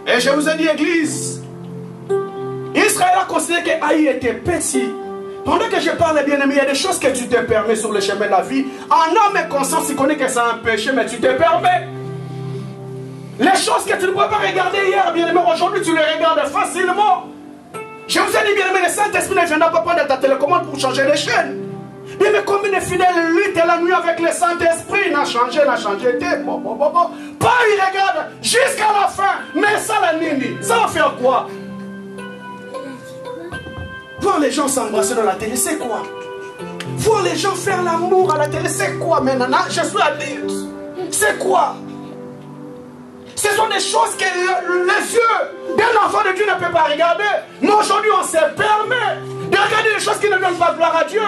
Et je vous ai dit, Église, Israël a considéré que Haï était petit. Pendant que je parle, bien aimé, il y a des choses que tu te permets sur le chemin de la vie. En âme et conscience, tu connais que c'est un péché, mais tu te permets. Les choses que tu ne pouvais pas regarder hier, bien aimé, aujourd'hui tu les regardes facilement. Je vous ai dit, bien aimé, le Saint-Esprit ne viendra pas prendre ta télécommande pour changer les chaînes. Bien aimé, combien de fidèles luttent la nuit avec le Saint-Esprit? N'a changé, pas il regarde jusqu'à la fin. Mais ça, la nini, ça va faire quoi? Voir les gens s'embrasser dans la télé, c'est quoi? Voir les gens faire l'amour à la télé, c'est quoi? Mais nana, je suis adulte. C'est quoi? Ce sont des choses que les yeux d'un enfant de Dieu ne peut pas regarder. Mais aujourd'hui, on se permet de regarder des choses qui ne donnent pas gloire à Dieu.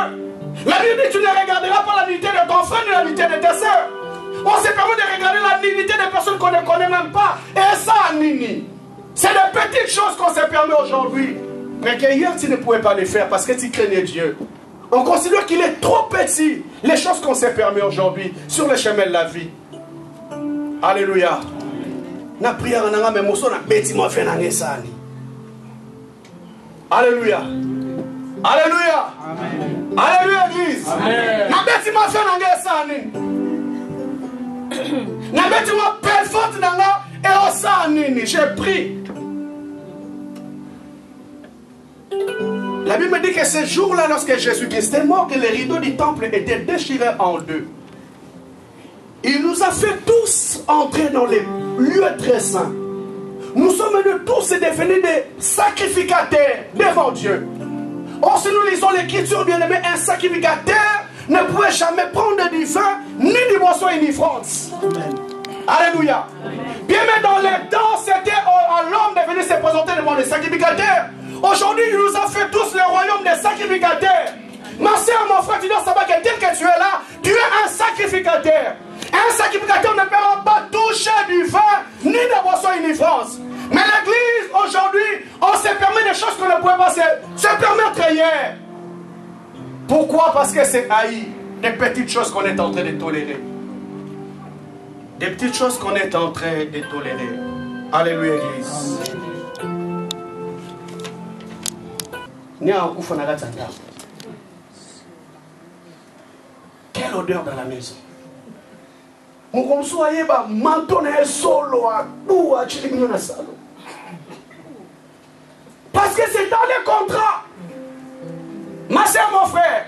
La Bible dit, tu ne regarderas pas la nudité de ton frère ni la nudité de tes sœurs. On se permet de regarder la nudité des personnes qu'on ne connaît même pas. Et ça, Nini, c'est des petites choses qu'on se permet aujourd'hui. Mais que hier, tu ne pouvais pas les faire parce que tu craignais Dieu. On considère qu'il est trop petit, les choses qu'on se permet aujourd'hui sur le chemin de la vie. Alléluia. Na prière en anga memoso na beti mo fe na ngesani. Alléluia. Alléluia. Amen. Alléluia Église. Amen. Na beti mo fe na ngesani. Na beti mo perforte na nga et osani, j'ai pris. La Bible me dit que ce jour-là, lorsque Jésus-Christ est mort, que les rideaux du temple étaient déchirés en deux. Il nous a fait tous entrer dans les lieux très saints. Nous sommes venus tous devenir des sacrificateurs devant Dieu. Or, si nous lisons l'écriture, bien aimé, un sacrificateur ne pouvait jamais prendre du vin, ni du boisson iniforme. Alléluia. Bien, mais dans les temps, c'était à l'homme de venir se présenter devant les sacrificateurs. Aujourd'hui, il nous a fait tous le royaume des sacrificateurs. Ma soeur, mon frère, tu dois savoir que tel que tu es là, tu es un sacrificateur. Un sacrificateur ne peut pas toucher du vin ni de boisson iniforme. Mais l'église, aujourd'hui, on se permet des choses qu'on ne pouvait pas se permettre hier. Pourquoi? Parce que c'est haï. Des petites choses qu'on est en train de tolérer. Des petites choses qu'on est en train de tolérer. Alléluia, église. Quelle odeur dans la maison. Parce que c'est dans les contrats. Ma soeur, mon frère,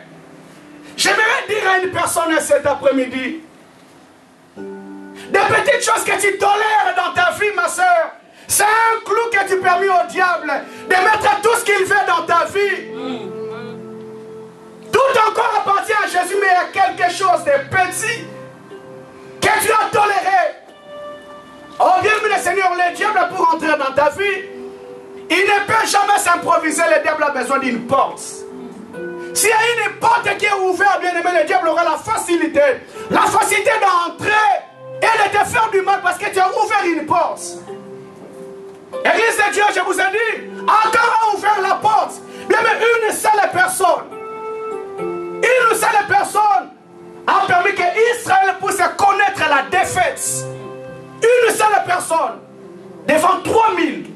j'aimerais dire à une personne cet après-midi, des petites choses que tu tolères dans ta vie, ma soeur, c'est un clou que tu permets au diable de mettre tout ce qu'il veut dans ta vie. Tout encore appartient à Jésus, mais il y a quelque chose de petit que tu as toléré. Oh bien, le Seigneur, le diable, pour entrer dans ta vie, il ne peut jamais s'improviser. Le diable a besoin d'une porte. S'il y a une porte qui est ouverte, bien aimé, le diable aura la facilité d'entrer et de te faire du mal parce que tu as ouvert une porte. Église de Dieu, je vous ai dit, encore a ouvert la porte. Bien, mais une seule personne a permis qu'Israël puisse connaître la défaite. Une seule personne devant 3000.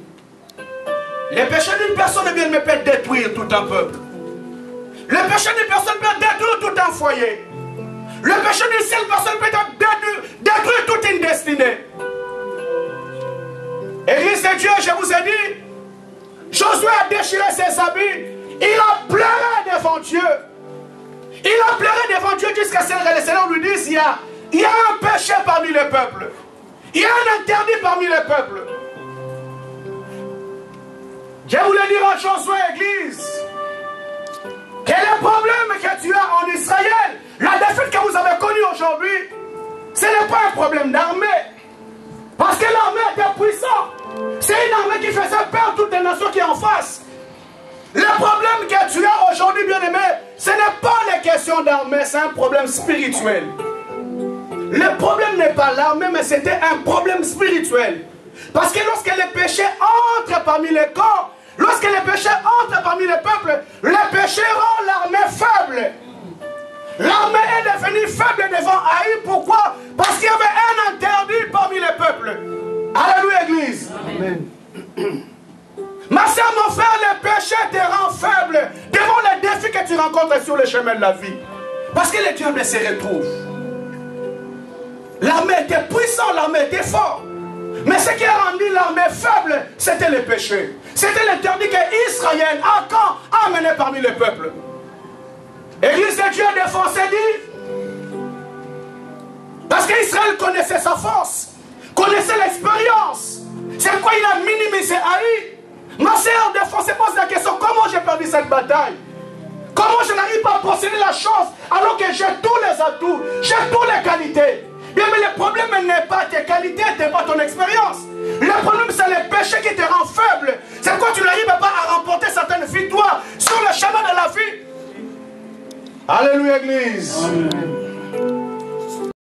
Les péchés d'une personne bien me peut détruire tout un peuple. Le péché d'une personne peut détruire tout un foyer. Le péché d'une seule personne peut détruire toute une destinée. Église de Dieu, je vous ai dit, Josué a déchiré ses habits. Il a pleuré devant Dieu. Il a pleuré devant Dieu jusqu'à ce que le Seigneur lui dise, il y a un péché parmi le peuple. Il y a un interdit parmi le peuple. Je voulais dire à Josué, Église, que le problème que tu as en Israël, la défaite que vous avez connue aujourd'hui, ce n'est pas un problème d'armée. Parce que l'armée était puissante. C'est une armée qui faisait peur à toutes les nations qui sont en face. Le problème que tu as aujourd'hui, bien aimé, ce n'est pas la question d'armée, c'est un problème spirituel. Le problème n'est pas l'armée, mais c'était un problème spirituel. Parce que lorsque les péchés entrent parmi les corps, lorsque les péchés entrent parmi les peuples, les péchés rendent l'armée faible. L'armée est devenue faible devant Haï. Pourquoi? Parce qu'il y avait un interdit parmi les peuples. Alléluia, Église. Amen. Ma soeur, mon frère, le péché te rend faible devant les défis que tu rencontres sur le chemin de la vie. Parce que le diable se retrouve. L'armée était puissante, l'armée était forte. Mais ce qui a rendu l'armée faible, c'était le péché. C'était l'interdit qu'Israël, Akan, a amené parmi le peuple. Église de Dieu défoncé dit. Parce qu'Israël connaissait sa force, connaissait l'expérience. C'est quoi il a minimisé Haï. Ma sœur défoncé pose la question, comment j'ai perdu cette bataille? Comment je n'arrive pas à posséder la chose alors que j'ai tous les atouts, j'ai toutes les qualités? Bien, mais le problème n'est pas tes qualités, n'est pas ton expérience. Le problème, c'est le péché qui te rend faible. C'est quoi tu n'arrives pas à remporter certaines victoires sur le chemin de la vie. Alléluia, Église. Amen.